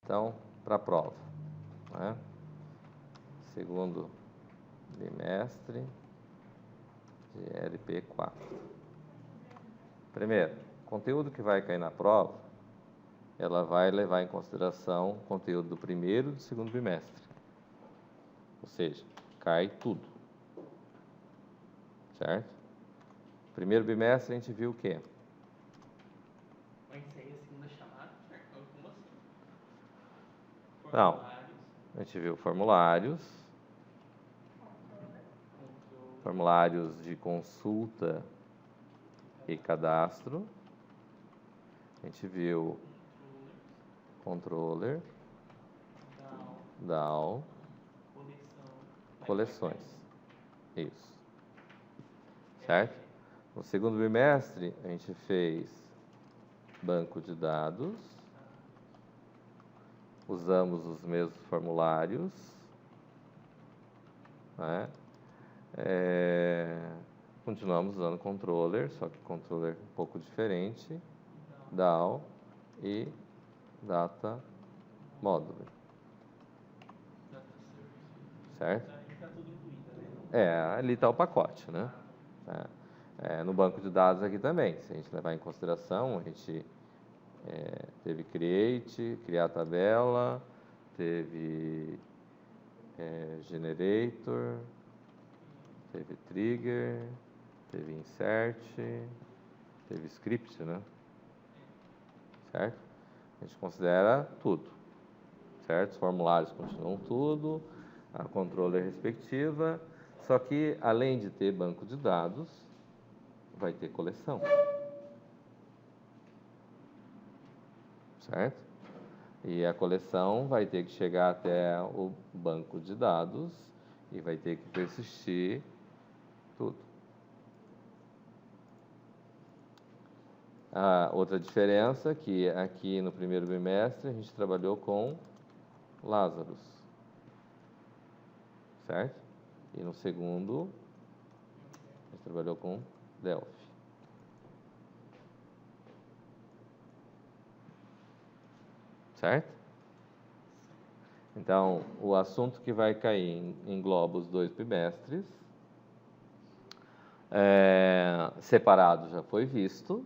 Então, para a prova, né? Segundo bimestre de LP4. Primeiro, conteúdo que vai cair na prova, ela vai levar em consideração o conteúdo do primeiro e do segundo bimestre. Ou seja, cai tudo. Certo? Primeiro bimestre a gente viu o quê? Mas isso aí é a segunda chamada, certo? Como assim? Não. A gente viu formulários. Formulários de consulta e cadastro. A gente viu controller, DAO, coleções. Isso. Certo? No segundo bimestre, a gente fez banco de dados. Usamos os mesmos formulários. Né? Continuamos usando controller, só que controller um pouco diferente, DAO e data modular. Certo? Ali está o pacote, né? No banco de dados aqui também, se a gente levar em consideração, a gente teve create, criar tabela, teve generator, teve trigger, teve insert, teve script, né? Certo? A gente considera tudo, certo? Os formulários continuam tudo, a controller respectiva, só que além de ter banco de dados, vai ter coleção. Certo? E a coleção vai ter que chegar até o banco de dados e vai ter que persistir tudo. A outra diferença é que aqui no primeiro bimestre a gente trabalhou com Lazarus, certo? E no segundo a gente trabalhou com Delphi. Certo? Então, o assunto que vai cair engloba os dois bimestres. Separado já foi visto,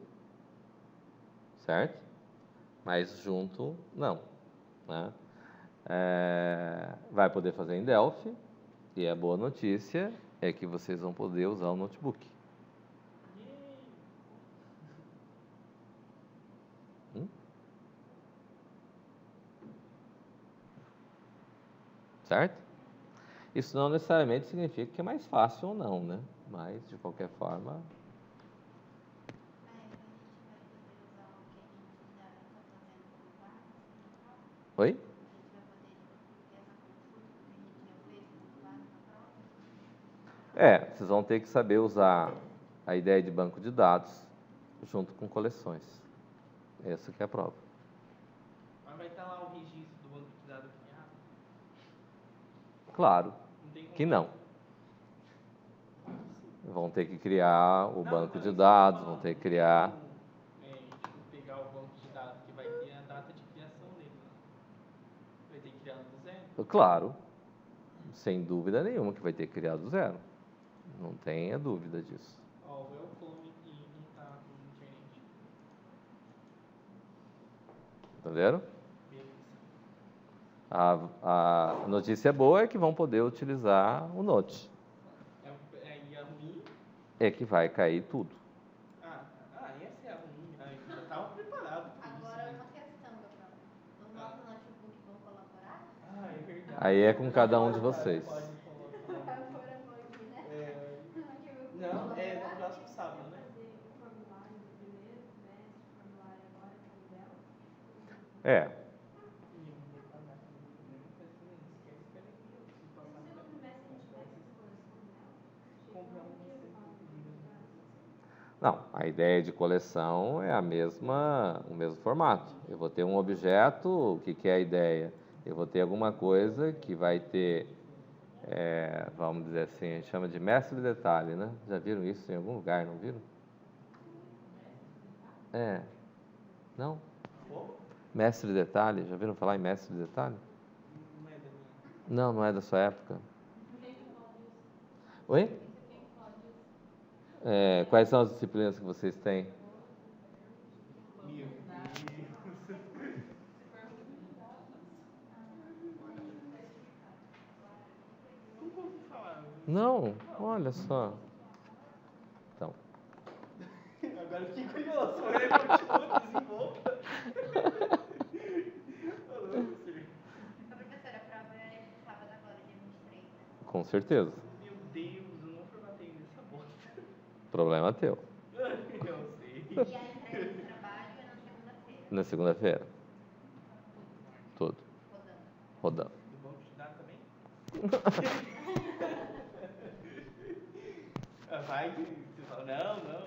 certo? Mas junto, não. Né? Vai poder fazer em Delphi, e a boa notícia é que vocês vão poder usar o notebook. Certo? Isso não necessariamente significa que é mais fácil ou não, né? Mas, de qualquer forma... Oi? Vocês vão ter que saber usar a ideia de banco de dados junto com coleções. Essa que é a prova. Mas vai estar lá o registro do banco de dados criado? Claro que não. Vão ter que criar o banco de dados, vão ter que criar... pegar o banco de dados que vai ter a data de criação dele. Vai ter que criar do zero? Claro. Sem dúvida nenhuma que vai ter que criar do zero. Não tenha dúvida disso. O welcome e não tá com internet. Entenderam? A notícia boa é que vão poder utilizar o Note. E a ruim? É que vai cair tudo. Essa é a ruim. Eu já estava preparado para isso. Agora uma questão, Gabriel. Os nossos notebooks vão colaborar? É verdade. Aí é com cada um de vocês. Vai pôr a mão aqui, né? Não, no próximo sábado, né? Fazer o formulário do primeiro semestre, o formulário agora com o dela. Não, a ideia de coleção é o mesmo formato. Eu vou ter um objeto, o que é a ideia? Eu vou ter alguma coisa que vai ter, vamos dizer assim, a gente chama de mestre de detalhe, né? Já viram isso em algum lugar, não viram? Não? Mestre Detalhe, já viram falar em Mestre Detalhe? Não é da minha. Não, não é da sua época. Oi? Quais são as disciplinas que vocês têm? Meu Deus. Nunca ouvi falar. Não, olha só. Então, Agora eu fiquei curioso. Ele continua, desenvolva. Falou, professor. A professora, a prova é esse sábado agora, dia 23, né? com certeza. Meu Deus, eu não formatei nessa bosta. Problema teu. Eu sei. E a entrega do trabalho é na segunda-feira, Na segunda-feira. Tudo. rodando. Rodando. Do banco de dados também? Vai que você fala, não.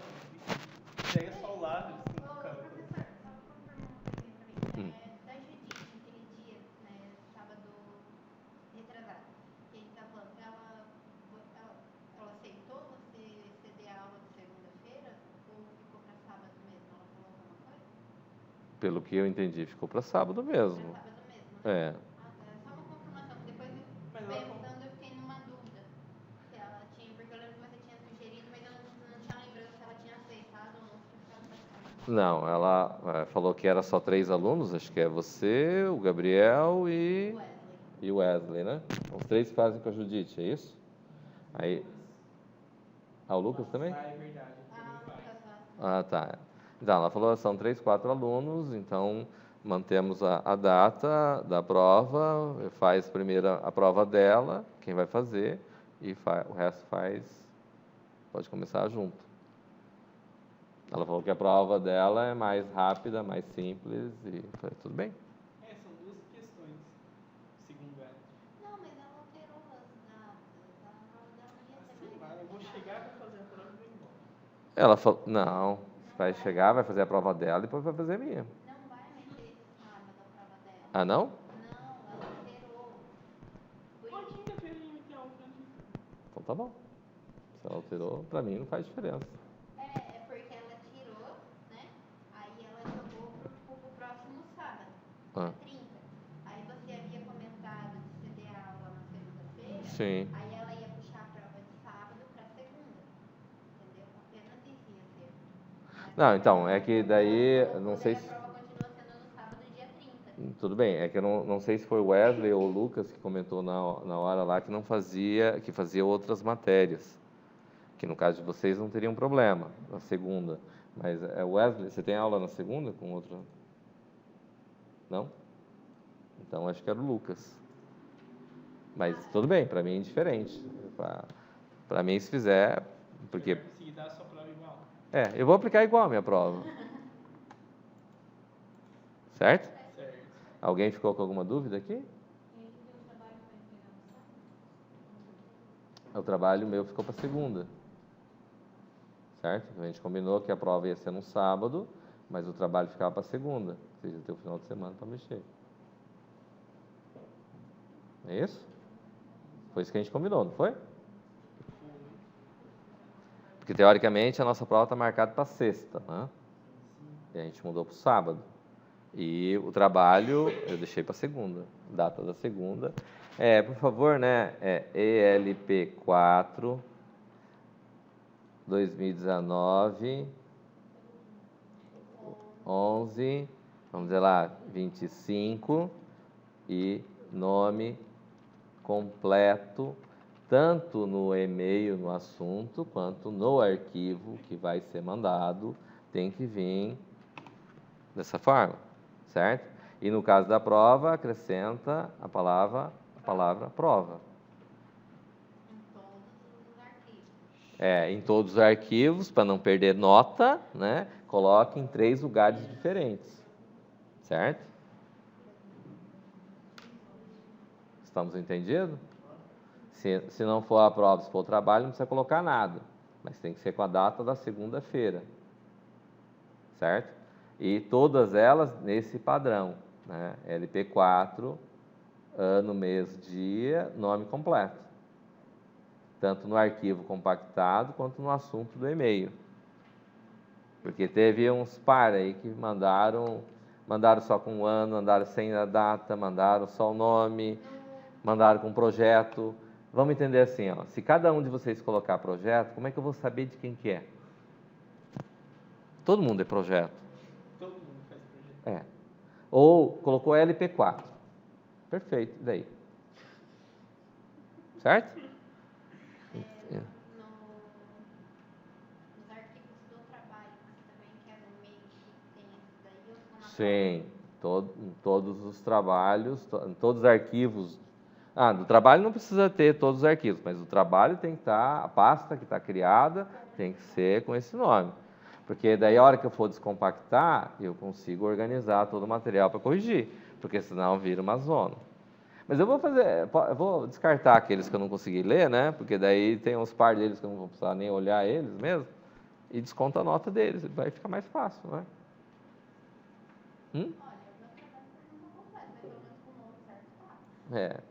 Pega só o lado. Ô, professor, só confirma uma coisinha pra mim. Da Judite, aquele dia, né, sábado retrasado, que a gente tá falando, ela aceitou você ceder a aula de segunda-feira ou ficou pra sábado mesmo? Ela falou alguma coisa? Pelo que eu entendi, ficou para sábado mesmo. Pra sábado mesmo, né? É. Ah, tá. Só uma confirmação, que depois Mas eu ela pensando, eu fiquei numa dúvida. Se ela tinha, porque eu lembro que você tinha sugerido, mas eu não tinha lembrado se ela tinha aceitado ou não, se tinha ficado pra sábado. Não, ela falou que era só 3 alunos, acho que é você, o Gabriel e o Wesley, né? Os 3 que fazem com a Judite, é isso? Aí. Ah, o Lucas também? Ah, é verdade. Ele Ah, também no vai. caso, Ah, tá. Então, ela falou que são 3, 4 alunos, então mantemos a data da prova, faz primeiro a prova dela, quem vai fazer, e o resto pode começar junto. Ela falou que a prova dela é mais rápida, mais simples, e eu falei, tudo bem. São 2 questões, segundo ela. não, mas ela alterou as datas. A prova dela não ia ser Sei lá, mais. eu vou chegar pra fazer a prova e vou embora. Ela falou, não, você vai chegar, vai fazer a prova dela, depois vai fazer a minha. Não vai mexer esse sábado a prova dela. Ah, não? Não, ela alterou. Uma quinta-feira a gente tem aula pra gente. Então tá bom. Se ela alterou, pra mim não faz diferença. É porque ela tirou, né? Aí ela jogou pro próximo sábado, Ah. dia 30. Aí você havia comentado de ceder a aula na segunda-feira. Sim. Aí ela ia puxar a prova de sábado pra segunda. Entendeu? Apenas isso ia ser. Mas Não, aí então, ela é que colocou, daí, colocou, não daí sei a se... prova continua sendo no sábado, dia 30. Tudo bem, é que eu não sei se foi o Wesley ou o Lucas que comentou na hora lá que que fazia outras matérias. Que no caso de vocês não teriam problema, na segunda. Mas é Wesley, você tem aula na segunda com outro? Não? Então acho que era o Lucas. Mas tudo bem, para mim é indiferente. Para mim, se fizer, porque... Você vai conseguir dar a sua prova igual. Eu vou aplicar igual a minha prova. Certo? Certo. Alguém ficou com alguma dúvida aqui? O trabalho meu ficou para segunda. Certo? A gente combinou que a prova ia ser no sábado, mas o trabalho ficava para segunda. Ou seja, ter o final de semana para mexer. É isso? Foi isso que a gente combinou, não foi? Porque, teoricamente, a nossa prova está marcada para sexta, né? E a gente mudou para o sábado. E o trabalho eu deixei para segunda, data da segunda. Por favor, né? ELP 4, 2019, 11, vamos dizer lá, 25, e nome completo, tanto no e-mail, no assunto, quanto no arquivo que vai ser mandado, tem que vir dessa forma, certo? E no caso da prova, acrescenta a palavra prova. Em todos os arquivos. Em todos os arquivos, para não perder nota, né? Coloque em 3 lugares diferentes, certo? Estamos entendidos? Se não for a prova, se for o trabalho, não precisa colocar nada, mas tem que ser com a data da segunda-feira, certo? E todas elas nesse padrão, né? LP4, ano, mês, dia, nome completo. Tanto no arquivo compactado, quanto no assunto do e-mail. Porque teve uns par aí que mandaram mandaram só com o ano, mandaram sem a data, mandaram só o nome, mandaram com projeto. Vamos entender assim, ó, se cada um de vocês colocar projeto, como é que eu vou saber de quem que é? Todo mundo é projeto. Todo mundo faz projeto. É. Ou colocou LP4. Perfeito, e daí? Certo? Nos arquivos do trabalho, você também quer no meio que tem isso daí ou só na Sim, em todos os trabalhos, em todos os arquivos. Do trabalho não precisa ter todos os arquivos, mas o trabalho tem que estar, a pasta que está criada tem que ser com esse nome. Porque daí a hora que eu for descompactar, eu consigo organizar todo o material para corrigir, porque senão vira uma zona. Mas eu vou descartar aqueles que eu não consegui ler, né? Porque daí tem uns par deles que eu não vou precisar nem olhar eles mesmo, e desconta a nota deles, vai ficar mais fácil, né? Olha, o meu trabalho não completo, mas pelo menos com o nome certo, tá. É.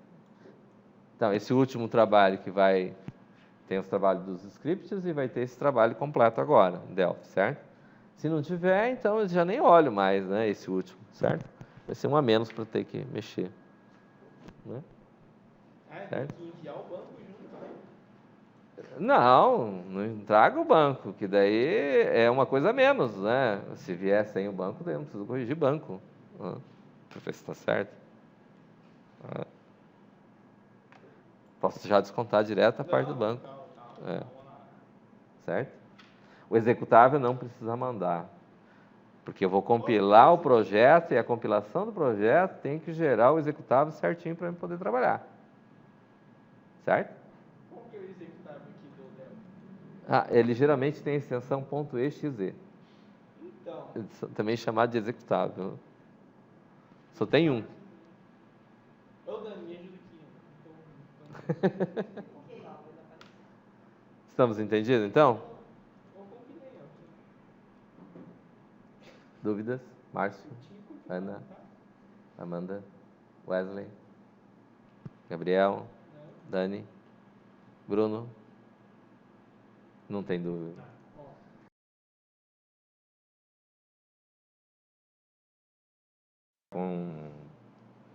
Então, esse último trabalho que tem os trabalhos dos scripts e vai ter esse trabalho completo agora, em Delphi, certo? Se não tiver, então eu já nem olho mais, né, esse último, certo? Vai ser um a menos para ter que mexer. Né? Tem Certo? que enviar o banco junto, né? Não traga o banco, que daí é uma coisa a menos, né? Se vier sem o banco, daí eu não preciso corrigir banco. Para ver se está certo. Posso já descontar direto a parte do banco. É. Certo? O executável não precisa mandar, porque eu vou compilar o projeto e a compilação do projeto tem que gerar o executável certinho para eu poder trabalhar. Certo? Qual que é o executável aqui do Delphi? Ele geralmente tem a extensão .exe, Então, também chamado de executável. Só tem um. ô Dani, me ajuda aqui. Então, Estamos entendidos, então? eu compilei, ó. Dúvidas? Márcio? Ana? Amanda? Wesley? Gabriel? Dani? Bruno? Não tem dúvida. Com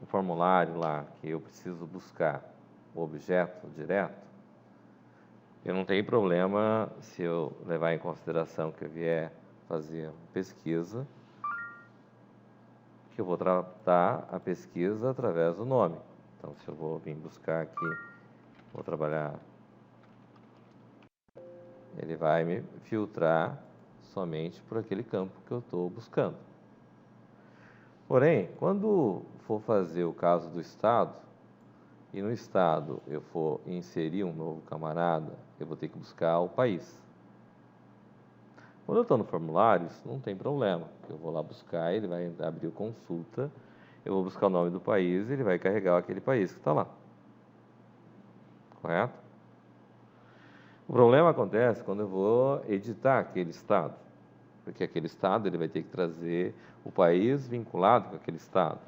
o formulário lá que eu preciso buscar o objeto direto, eu não tenho problema se eu levar em consideração que eu vier fazer pesquisa, que eu vou tratar a pesquisa através do nome. Então, se eu vou vir buscar aqui, vou trabalhar, ele vai me filtrar somente por aquele campo que eu estou buscando. Porém, quando for fazer o caso do Estado, e no Estado eu for inserir um novo camarada, eu vou ter que buscar o país. Quando eu estou no formulário, isso não tem problema. Eu vou lá buscar, ele vai abrir o consulta, eu vou buscar o nome do país e ele vai carregar aquele país que está lá. Correto? O problema acontece quando eu vou editar aquele Estado, porque aquele Estado ele vai ter que trazer o país vinculado com aquele Estado.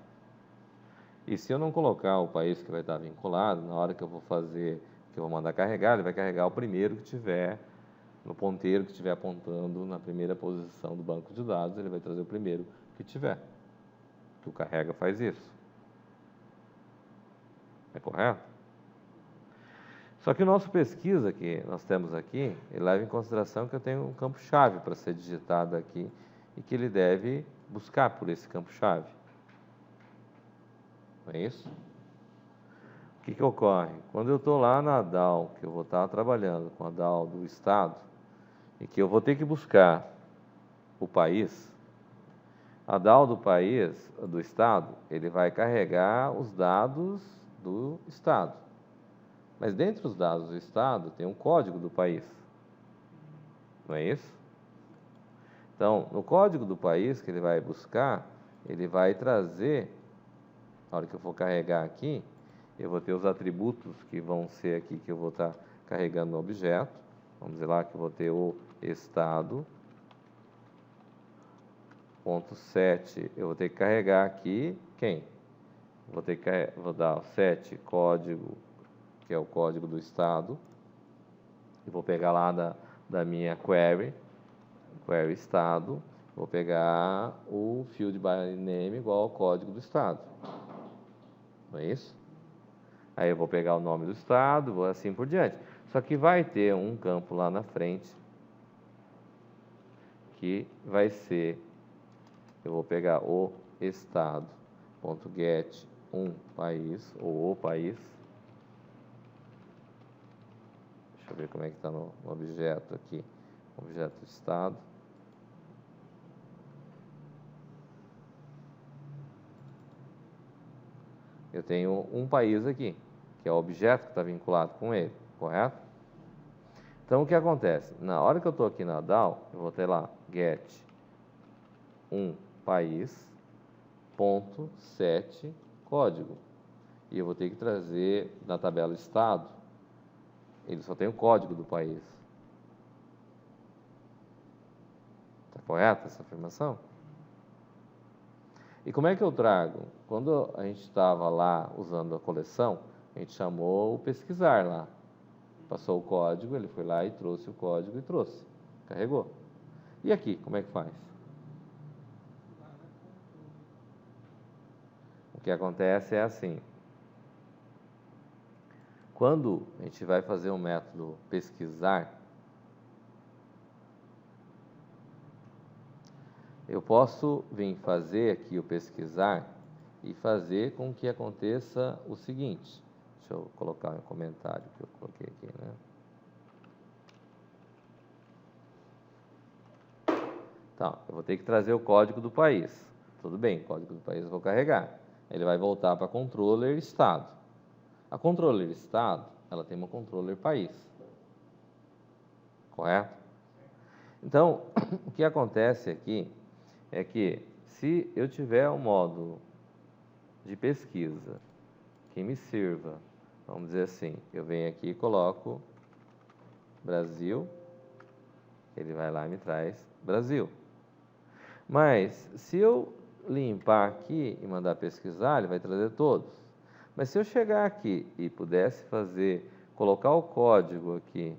E se eu não colocar o país que vai estar vinculado, na hora que eu vou fazer, que eu vou mandar carregar, ele vai carregar o primeiro que tiver, no ponteiro que estiver apontando na primeira posição do banco de dados, ele vai trazer o primeiro que tiver. Que o carrega faz isso. É correto? Só que o nosso pesquisa que nós temos aqui, ele leva em consideração que eu tenho um campo-chave para ser digitado aqui e que ele deve buscar por esse campo-chave. Não é isso? O que ocorre? Quando eu estou lá na DAO, que eu vou estar trabalhando com a DAO do Estado, e que eu vou ter que buscar o país, a DAO do país, do Estado, ele vai carregar os dados do Estado. Mas dentro dos dados do Estado tem um código do país. Não é isso? Então, no código do país que ele vai buscar, ele vai trazer, na hora que eu for carregar aqui, eu vou ter os atributos que vão ser aqui, que eu vou estar carregando no objeto. Vamos dizer lá que eu vou ter o estado. Ponto 7, eu vou ter que carregar aqui quem? Vou dar o 7 código, que é o código do estado. E vou pegar lá da minha query estado, Vou pegar o field by name igual ao código do estado. Não é isso? Aí eu vou pegar o nome do estado, vou assim por diante. Só que vai ter um campo lá na frente que vai ser, eu vou pegar o estado.get um país, ou o país. Deixa eu ver como é que está no objeto aqui. Objeto estado. Eu tenho um país aqui, que é o objeto que está vinculado com ele, correto? Então, o que acontece? Na hora que eu estou aqui na DAO, eu vou ter lá get um país ponto set código. E eu vou ter que trazer na tabela estado, ele só tem o código do país. Está correta essa afirmação? E como é que eu trago? Quando a gente estava lá usando a coleção, a gente chamou o pesquisar lá. Passou o código, ele foi lá e trouxe o código e trouxe. Carregou. E aqui, como é que faz? O que acontece é assim. Quando a gente vai fazer um método pesquisar, eu posso vir fazer aqui o pesquisar e fazer com que aconteça o seguinte. Deixa eu colocar um comentário que eu coloquei aqui, né? Então, eu vou ter que trazer o código do país. Tudo bem, o código do país eu vou carregar. Ele vai voltar para controller estado. A controller estado, ela tem uma controller país. Correto? Então, o que acontece aqui é que se eu tiver um módulo de pesquisa que me sirva, vamos dizer assim, eu venho aqui e coloco Brasil, ele vai lá e me traz Brasil. Mas se eu limpar aqui e mandar pesquisar, ele vai trazer todos. Mas se eu chegar aqui e pudesse colocar o código aqui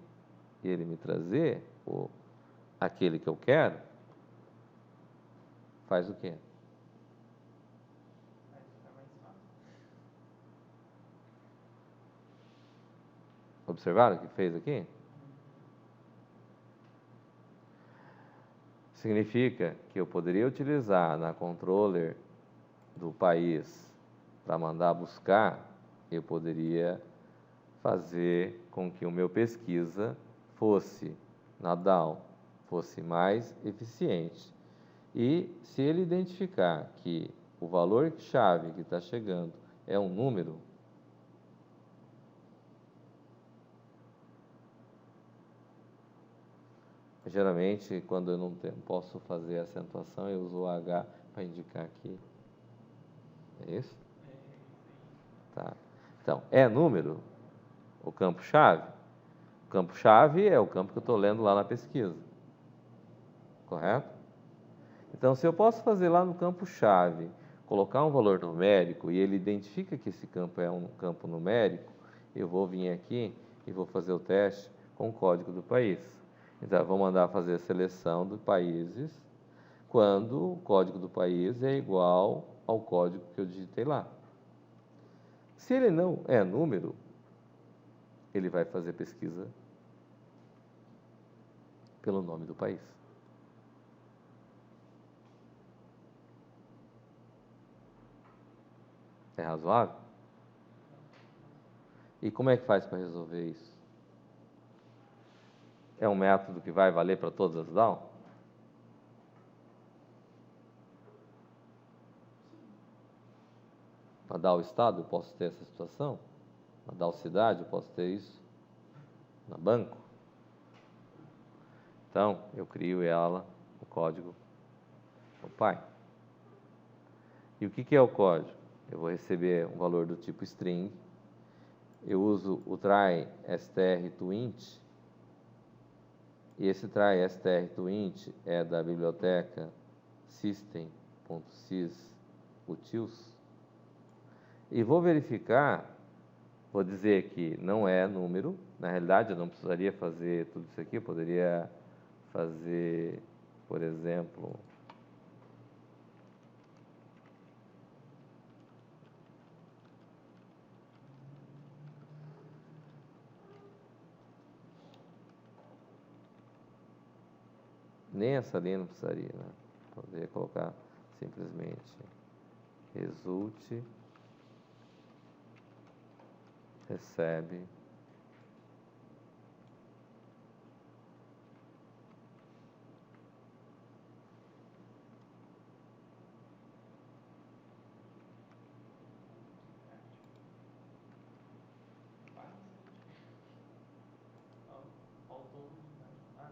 e ele me trazer aquele que eu quero, faz o quê? Vai ficar mais fácil. Observaram o que fez aqui? Significa que eu poderia utilizar na controller do país para mandar buscar, eu poderia fazer com que o meu pesquisa fosse na DAO, fosse mais eficiente. E se ele identificar que o valor-chave que está chegando é um número, geralmente, quando eu não posso fazer a acentuação, eu uso o H para indicar aqui. É isso? Tá. Então, é número o campo-chave? O campo-chave é o campo que eu estou lendo lá na pesquisa. Correto? Então, se eu posso fazer lá no campo-chave, colocar um valor numérico e ele identifica que esse campo é um campo numérico, eu vou vir aqui e vou fazer o teste com o código do país. Então, eu vou mandar fazer a seleção dos países quando o código do país é igual ao código que eu digitei lá. Se ele não é número, ele vai fazer pesquisa pelo nome do país. É razoável? E como é que faz para resolver isso? É um método que vai valer para todas as DAO? Na DAO Estado eu posso ter essa situação? Na DAO Cidade eu posso ter isso? Na banco? Então, eu crio ela, o código, o pai. E o que é o código? Eu vou receber um valor do tipo string. Eu uso o try str to int. E esse try str to int é da biblioteca system.sys.utils. E vou verificar, vou dizer que não é número. Na realidade, eu não precisaria fazer tudo isso aqui. Eu poderia fazer, por exemplo, Nem essa linha não precisaria, né? Poderia colocar simplesmente resulte, recebe, Faltou um. Ah,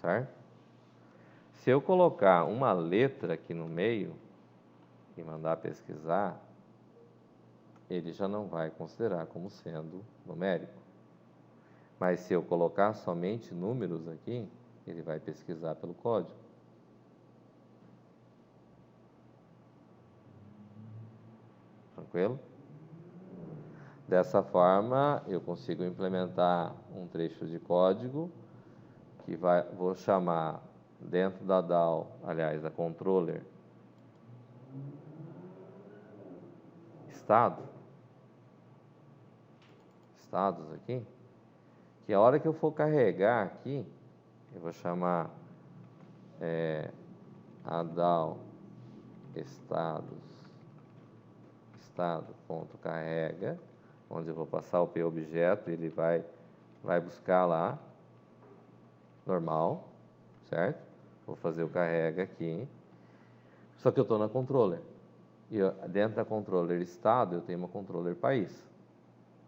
certo? Se eu colocar uma letra aqui no meio e mandar pesquisar, ele já não vai considerar como sendo numérico. Mas se eu colocar somente números aqui, ele vai pesquisar pelo código. Tranquilo? Dessa forma, eu consigo implementar um trecho de código que vou chamar dentro da DAO, aliás, da controller, estados aqui, que a hora que eu for carregar aqui, eu vou chamar a DAO estado.carrega, onde eu vou passar o p-objeto, ele vai buscar lá, normal, certo? Vou fazer o carrega aqui, só que eu estou na controller. E dentro da controller estado, eu tenho uma controller país,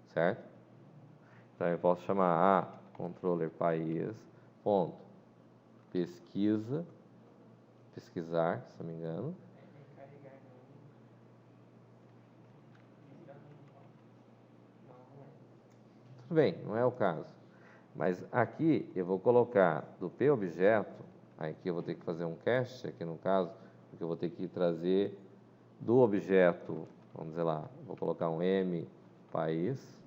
certo? Então, eu posso chamar a controller país, ponto, pesquisar, se não me engano. carregar não é. Tudo bem, não é o caso. Mas aqui eu vou colocar do p-objeto, aqui eu vou ter que fazer um cache, aqui no caso, porque eu vou ter que trazer do objeto, vamos dizer lá, vou colocar um m país,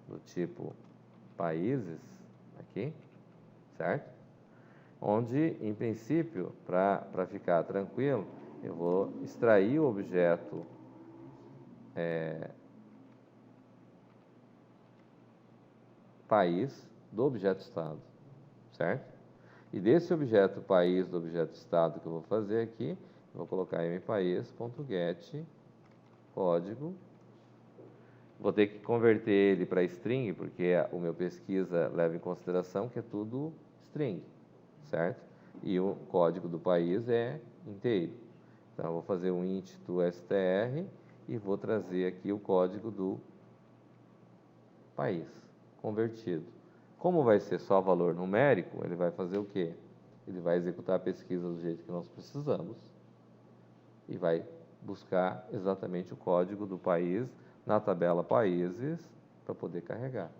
do tipo países, aqui, certo? Onde, em princípio, para ficar tranquilo, eu vou extrair o objeto país do objeto estado, certo? E desse objeto país do objeto estado que eu vou fazer aqui, eu vou colocar mpaís.get código. Vou ter que converter ele para string, porque o meu pesquisa leva em consideração que é tudo string, certo? E o código do país é inteiro. Então, eu vou fazer um int do str e vou trazer aqui o código do país convertido. Como vai ser só valor numérico, ele vai fazer o quê? Ele vai executar a pesquisa do jeito que nós precisamos e vai buscar exatamente o código do país na tabela países para poder carregar.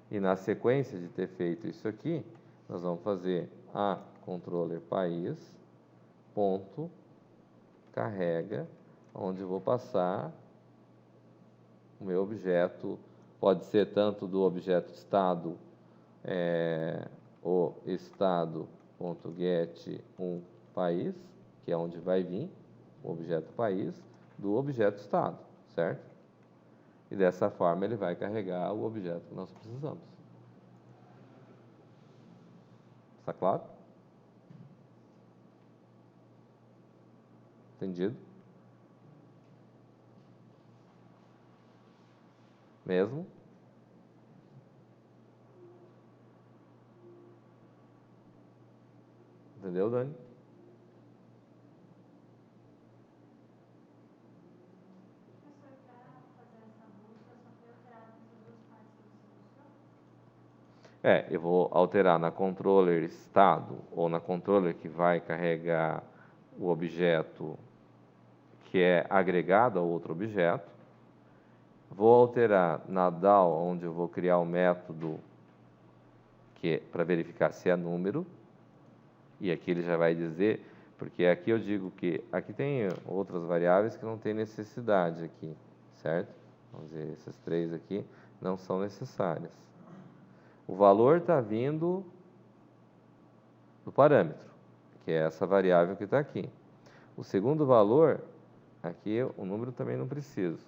E na sequência de ter feito isso aqui, nós vamos fazer a controller país ponto carrega, onde eu vou passar o meu objeto, pode ser tanto do objeto estado, o estado.get um país, que é onde vai vir o objeto país, do objeto estado, certo? E dessa forma ele vai carregar o objeto que nós precisamos. Está claro? Entendido? Mesmo? Entendeu, Dani? Professor, para fazer essa busca, só foi alterado nessas duas partes que você mostrou? Eu vou alterar na controller estado ou na controller que vai carregar o objeto que é agregado a outro objeto. Vou alterar na DAO, onde eu vou criar o método que é para verificar se é número. E aqui ele já vai dizer, porque aqui eu digo que aqui tem outras variáveis que não tem necessidade aqui, certo? Vamos dizer, esses três aqui não são necessárias. O valor está vindo do parâmetro, que é essa variável que está aqui. O segundo valor, aqui o número também não preciso.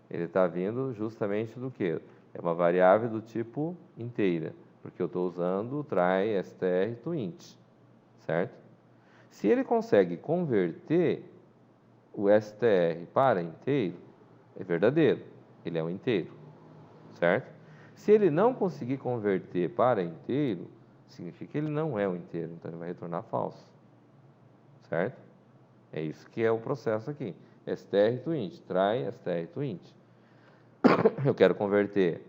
Ele está vindo justamente do quê? É uma variável do tipo inteira, porque eu estou usando o try str to int, certo? Se ele consegue converter o str para inteiro, é verdadeiro, ele é um inteiro, certo? Se ele não conseguir converter para inteiro, significa que ele não é um inteiro, então ele vai retornar falso, certo? É isso que é o processo aqui. Str to int, try str to int. Eu quero converter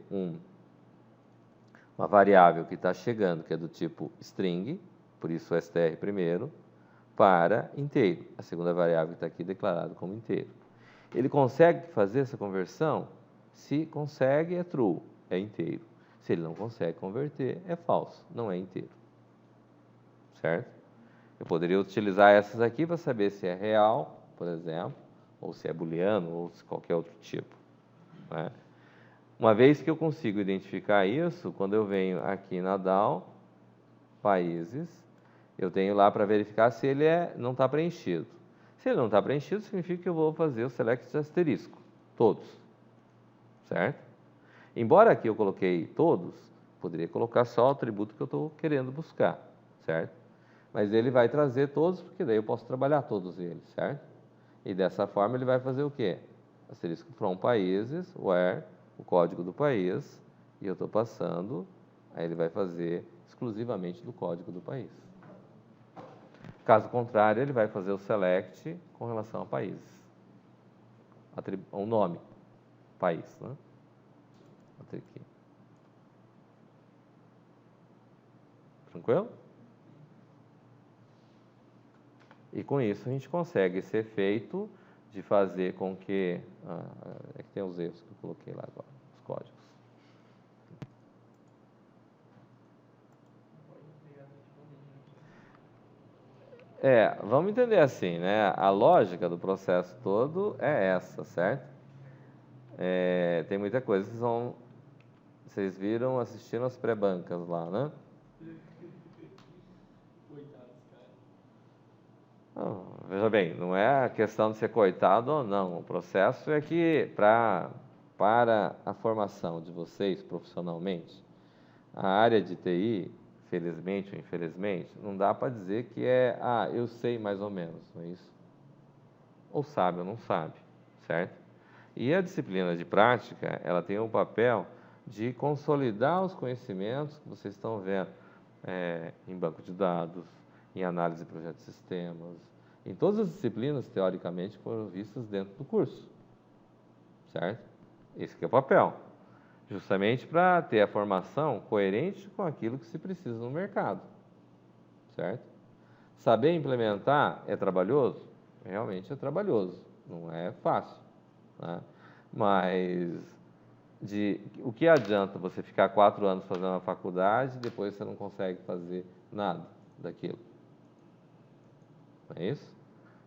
uma variável que está chegando, que é do tipo string, por isso o str primeiro, para inteiro. A segunda variável que está aqui declarada como inteiro. Ele consegue fazer essa conversão? Se consegue, é true, é inteiro. Se ele não consegue converter, é falso, não é inteiro. Certo? Eu poderia utilizar essas aqui para saber se é real, por exemplo, ou se é booleano, ou se qualquer outro tipo. Né? Uma vez que eu consigo identificar isso, quando eu venho aqui na DAO, países, eu tenho lá para verificar se ele não está preenchido. Se ele não está preenchido, significa que eu vou fazer o select de asterisco, todos, certo? Embora aqui eu coloquei todos, poderia colocar só o atributo que eu estou querendo buscar, certo? Mas ele vai trazer todos, porque daí eu posso trabalhar todos eles, certo? E dessa forma ele vai fazer o quê? Asterisco from países, where, o código do país, e eu estou passando, aí ele vai fazer exclusivamente do código do país. Caso contrário, ele vai fazer o select com relação a países. O nome, país, né? Vou ter aqui. Tranquilo? E com isso a gente consegue esse efeito de fazer com que... é que tem os erros que eu coloquei lá agora, os códigos. Vamos entender assim, né? A lógica do processo todo é essa, certo? Tem muita coisa que vocês viram, assistiram as pré-bancas lá, né? Coitados, cara. Não, veja bem, não é a questão de ser coitado ou não. O processo é que, para a formação de vocês profissionalmente, a área de TI, felizmente ou infelizmente, não dá para dizer que eu sei mais ou menos, não é isso? Ou sabe ou não sabe, certo? E a disciplina de prática, ela tem o papel de consolidar os conhecimentos que vocês estão vendo em banco de dados, em análise de projetos de sistemas, em todas as disciplinas, teoricamente, foram vistas dentro do curso, certo? Esse que é o papel, justamente para ter a formação coerente com aquilo que se precisa no mercado, certo? Saber implementar é trabalhoso? Realmente é trabalhoso, não é fácil, né? Mas o que adianta você ficar 4 anos fazendo uma faculdade e depois você não consegue fazer nada daquilo? Não é isso?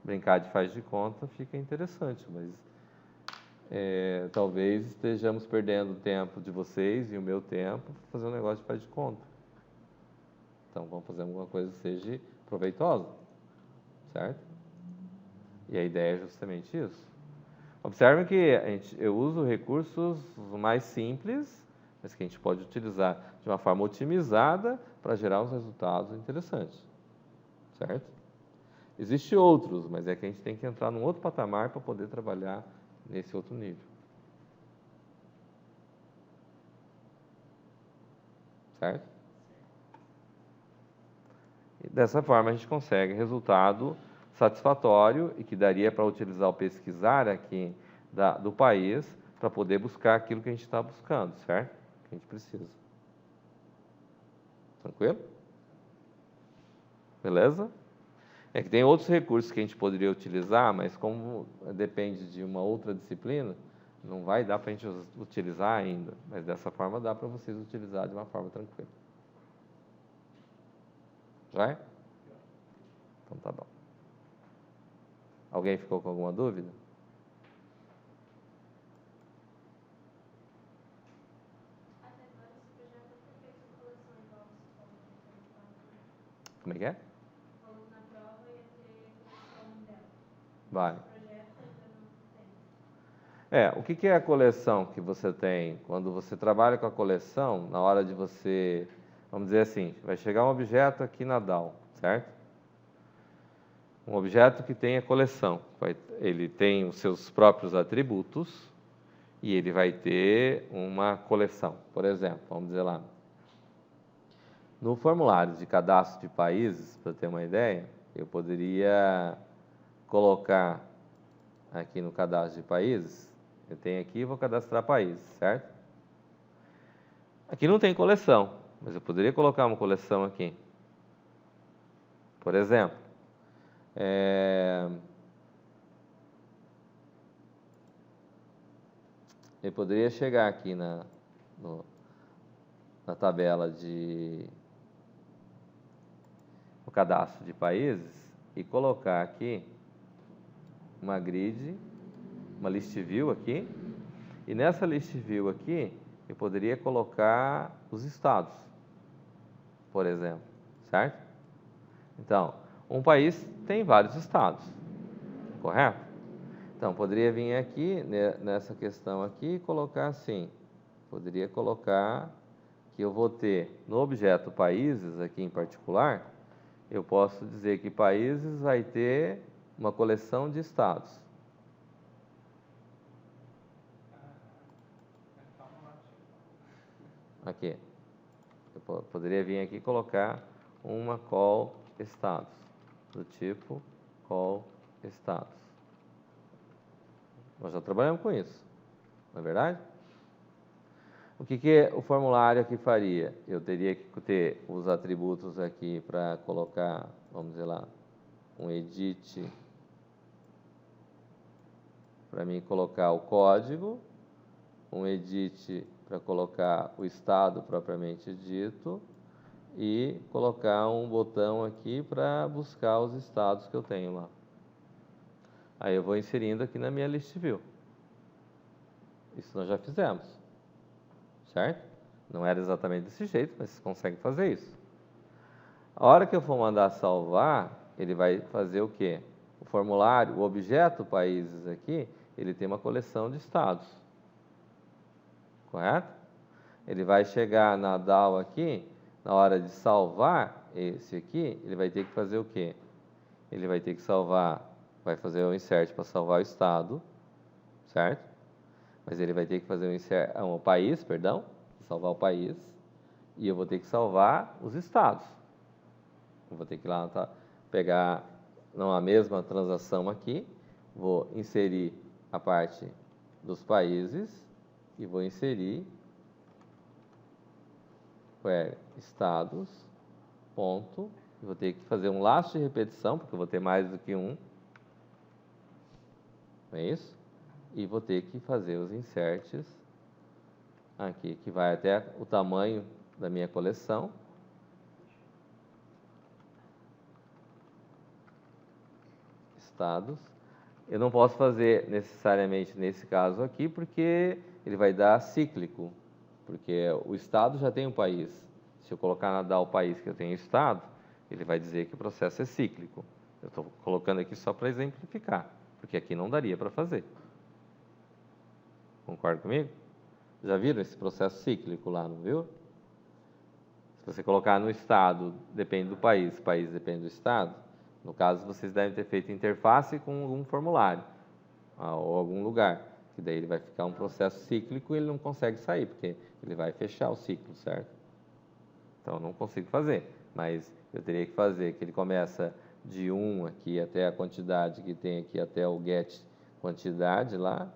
Brincar de faz de conta fica interessante, mas talvez estejamos perdendo o tempo de vocês e o meu tempo fazendo um negócio de faz de conta. Então vamos fazer alguma coisa que seja proveitosa, certo? E a ideia é justamente isso. Observe que eu uso recursos mais simples, mas que a gente pode utilizar de uma forma otimizada para gerar uns resultados interessantes, certo? Existem outros, mas é que a gente tem que entrar num outro patamar para poder trabalhar nesse outro nível. Certo? E dessa forma a gente consegue resultado satisfatório e que daria para utilizar o pesquisar aqui do país para poder buscar aquilo que a gente está buscando, certo? Que a gente precisa. Tranquilo? Beleza? É que tem outros recursos que a gente poderia utilizar, mas como depende de uma outra disciplina, não vai dar para a gente utilizar ainda. Mas dessa forma dá para vocês utilizar de uma forma tranquila. Já é? Então tá bom. Alguém ficou com alguma dúvida? Até agora esse projeto foi feito em coleção igual você falou. Como é que é? Falando na Vale. O que é a coleção que você tem? Quando você trabalha com a coleção, na hora de você, vamos dizer assim, vai chegar um objeto aqui na DAO, certo? Um objeto que tem a coleção. Ele tem os seus próprios atributos e ele vai ter uma coleção. Por exemplo, vamos dizer lá, no formulário de cadastro de países, para ter uma ideia, eu poderia colocar aqui no cadastro de países, eu tenho aqui e vou cadastrar países, certo? Aqui não tem coleção, mas eu poderia colocar uma coleção aqui. Por exemplo, eu poderia chegar aqui na tabela no cadastro de países e colocar aqui uma grid, uma list view aqui, e nessa list view aqui eu poderia colocar os estados, por exemplo, certo? Então, um país tem vários estados, correto? Então, poderia vir aqui, nessa questão aqui, e colocar assim, poderia colocar que eu vou ter, no objeto países aqui em particular, eu posso dizer que países vai ter uma coleção de estados. Aqui. Eu poderia vir aqui e colocar uma call status, do tipo call status. Nós já trabalhamos com isso, não é verdade? O que o formulário aqui faria? Eu teria que ter os atributos aqui para colocar, vamos dizer lá, um edit, para mim colocar o código, um edit para colocar o estado propriamente dito e colocar um botão aqui para buscar os estados que eu tenho lá. Aí eu vou inserindo aqui na minha list view. Isso nós já fizemos, certo? Não era exatamente desse jeito, mas você consegue fazer isso. A hora que eu for mandar salvar, ele vai fazer o quê? O formulário, o objeto países aqui, ele tem uma coleção de estados. Correto? Ele vai chegar na DAO aqui, na hora de salvar esse aqui, ele vai ter que fazer o quê? Ele vai ter que salvar, vai fazer o insert para salvar o estado, certo? Mas ele vai ter que fazer o país, perdão, salvar o país, e eu vou ter que salvar os estados. Eu vou ter que ir lá pegar a mesma transação aqui, vou inserir a parte dos países e vou inserir estados, ponto, vou ter que fazer um laço de repetição, porque eu vou ter mais do que um, não é isso? E vou ter que fazer os inserts aqui, que vai até o tamanho da minha coleção. Estados. Eu não posso fazer necessariamente nesse caso aqui, porque ele vai dar cíclico, porque o estado já tem um país. Se eu colocar na DAO o país que eu tenho estado, ele vai dizer que o processo é cíclico. Eu estou colocando aqui só para exemplificar, porque aqui não daria para fazer. Concorda comigo? Já viram esse processo cíclico lá, não viu? Se você colocar no estado, depende do país, o país depende do estado. No caso, vocês devem ter feito interface com algum formulário, ou algum lugar, que daí ele vai ficar um processo cíclico e ele não consegue sair, porque ele vai fechar o ciclo, certo? Então, eu não consigo fazer, mas eu teria que fazer que ele começa de 1 aqui até a quantidade que tem aqui, até o get quantidade lá,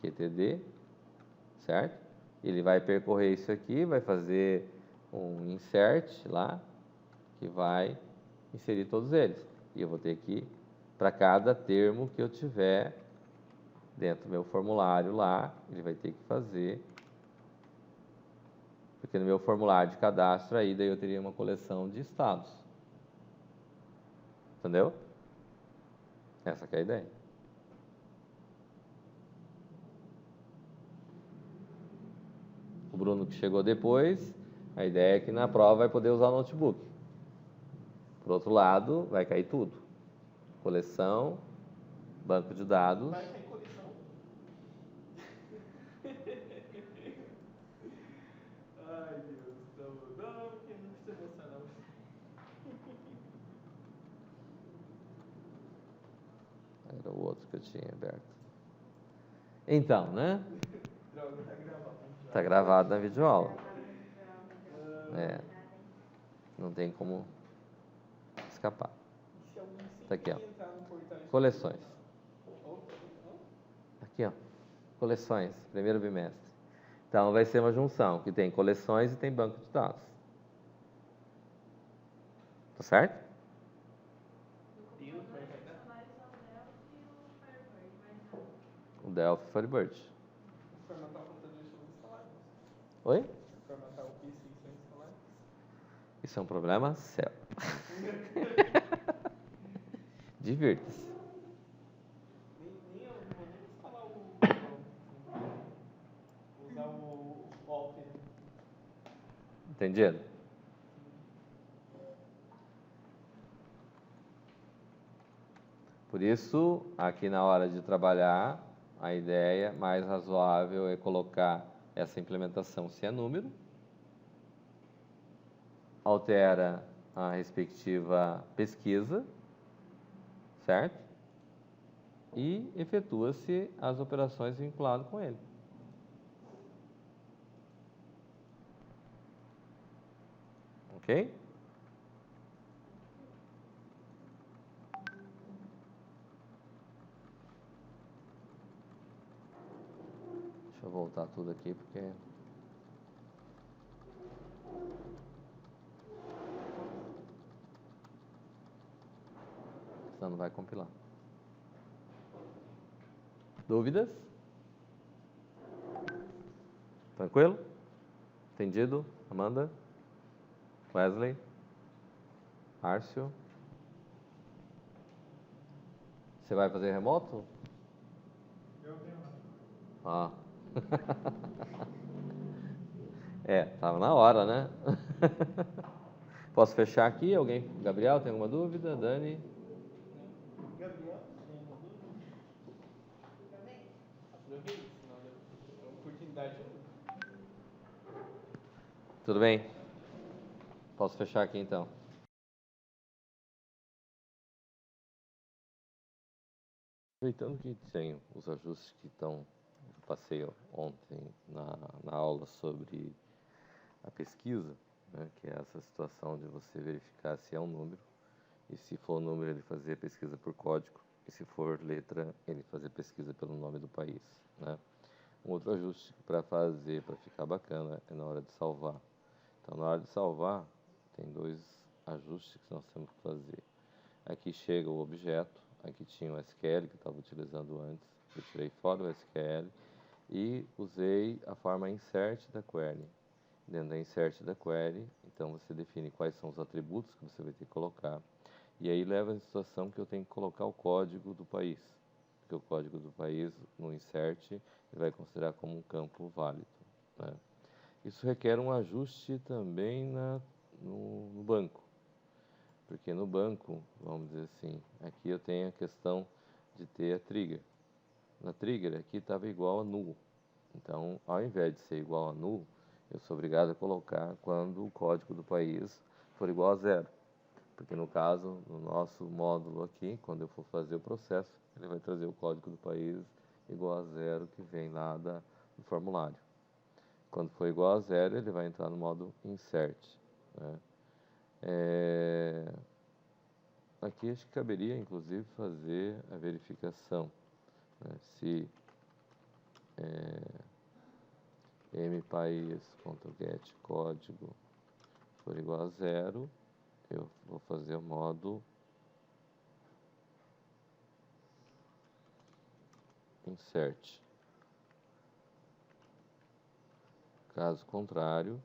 QTD, certo? Ele vai percorrer isso aqui, vai fazer um insert lá, que vai inserir todos eles. E eu vou ter que, para cada termo que eu tiver dentro do meu formulário lá, ele vai ter que fazer, porque no meu formulário de cadastro aí, daí eu teria uma coleção de estados. Entendeu? Essa que é a ideia. O Bruno que chegou depois, a ideia é que na prova vai poder usar o notebook. Por outro lado, vai cair tudo. Coleção, banco de dados. Vai sair coleção. Ai, Deus. Não, porque não precisa emocionar. Era o outro que eu tinha aberto. Então, né? Droga, tá gravado. Tá gravado na videoaula. É. Não tem como escapar. E se alguém Tá aqui, ó. entrar no portal e Coleções. Opa. Aqui, ó. Coleções, primeiro bimestre. Então, vai ser uma junção que tem coleções e tem banco de dados. Tá certo? Deus, vai dar. O Delphi e o Firebird. Formatar o computador e são instalados. Oi? Formatar o PC e são instalados. Isso é um problema sério. Divirta-se. Nem eu não vou nem instalar usar o Opera. Entendido? Por isso, aqui na hora de trabalhar, a ideia mais razoável é colocar essa implementação se é número, altera a respectiva pesquisa, certo? E efetua-se as operações vinculadas com ele. Ok? Deixa eu voltar tudo aqui porque senão não vai compilar. Dúvidas? Tranquilo? Entendido? Amanda? Wesley? Márcio? Você vai fazer remoto? Eu tenho. Ah. Tava na hora, né? Posso fechar aqui? Alguém? Gabriel, tem alguma dúvida? Dani? Gabriel, tem alguma dúvida? Aproveite, senão é uma oportunidade única. Tudo bem? Posso fechar aqui então? Aproveitando que tem os ajustes que passei ontem na aula sobre a pesquisa, né, que é essa situação de você verificar se é um número, e se for número ele fazer pesquisa por código, e se for letra ele fazer pesquisa pelo nome do país, né? Um outro ajuste para fazer, para ficar bacana, é na hora de salvar. Então, na hora de salvar, tem dois ajustes que nós temos que fazer. Aqui chega o objeto, aqui tinha o SQL que eu estava utilizando antes, eu tirei fora o SQL e usei a forma insert da query. Dentro da insert da query, então você define quais são os atributos que você vai ter que colocar. E aí leva a situação que eu tenho que colocar o código do país, porque o código do país no insert ele vai considerar como um campo válido, né? Isso requer um ajuste também no banco, porque no banco, vamos dizer assim, aqui eu tenho a questão de ter a trigger. Na trigger aqui estava igual a null, então ao invés de ser igual a null, eu sou obrigado a colocar quando o código do país for igual a zero. Porque no caso, no nosso módulo aqui, quando eu for fazer o processo, ele vai trazer o código do país igual a zero que vem lá do formulário. Quando for igual a zero, ele vai entrar no modo insert, né? Aqui acho que caberia, inclusive, fazer a verificação, né? Se mpaís.get código for igual a zero, eu vou fazer o modo insert. Caso contrário,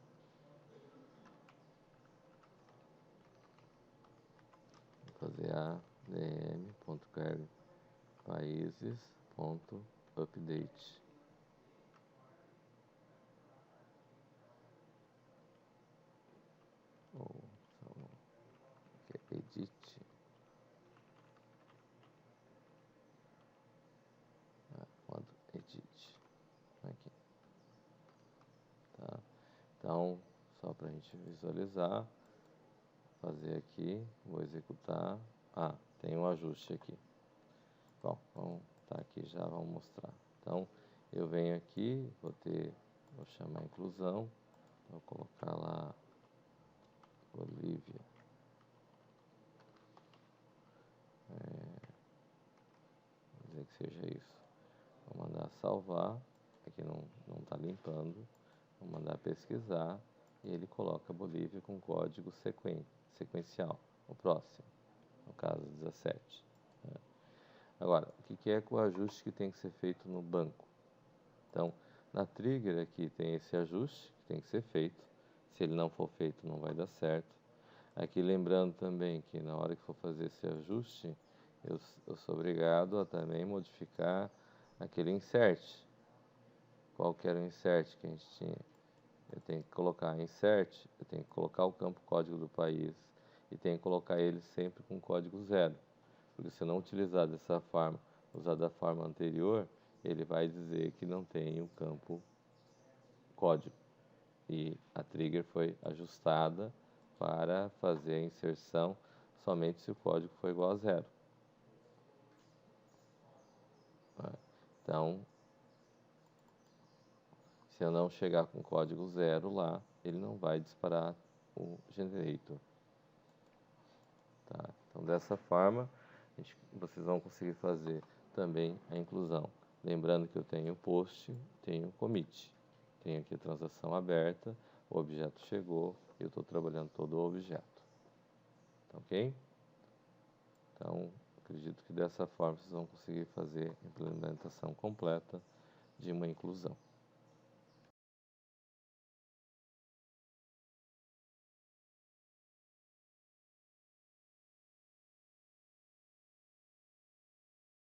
vou fazer adm.query países.update. Ou edit gente visualizar, fazer aqui, vou executar. Tem um ajuste aqui. Bom, vamos aqui já, vamos mostrar. Então, eu venho aqui, vou chamar inclusão, vou colocar lá Bolívia. Vou dizer que seja isso. Vou mandar salvar, aqui não está limpando. Vou mandar pesquisar e ele coloca Bolívia com código sequencial, o próximo, no caso 17. Né? Agora, o que é o ajuste que tem que ser feito no banco? Então, na trigger aqui tem esse ajuste que tem que ser feito. Se ele não for feito, não vai dar certo. Aqui lembrando também que na hora que for fazer esse ajuste, eu sou obrigado a também modificar aquele insert. Qual que era o insert que a gente tinha? Eu tenho que colocar insert, eu tenho que colocar o campo código do país e tenho que colocar ele sempre com código 0. Porque se eu não utilizar dessa forma, usar da forma anterior, ele vai dizer que não tem o campo código. E a trigger foi ajustada para fazer a inserção somente se o código for igual a 0. Então, se eu não chegar com código 0 lá, ele não vai disparar o generator. Tá? Então, dessa forma, vocês vão conseguir fazer também a inclusão. Lembrando que eu tenho post, tenho commit. Tenho aqui a transação aberta, o objeto chegou, eu estou trabalhando todo o objeto. Tá ok? Então, acredito que dessa forma vocês vão conseguir fazer a implementação completa de uma inclusão.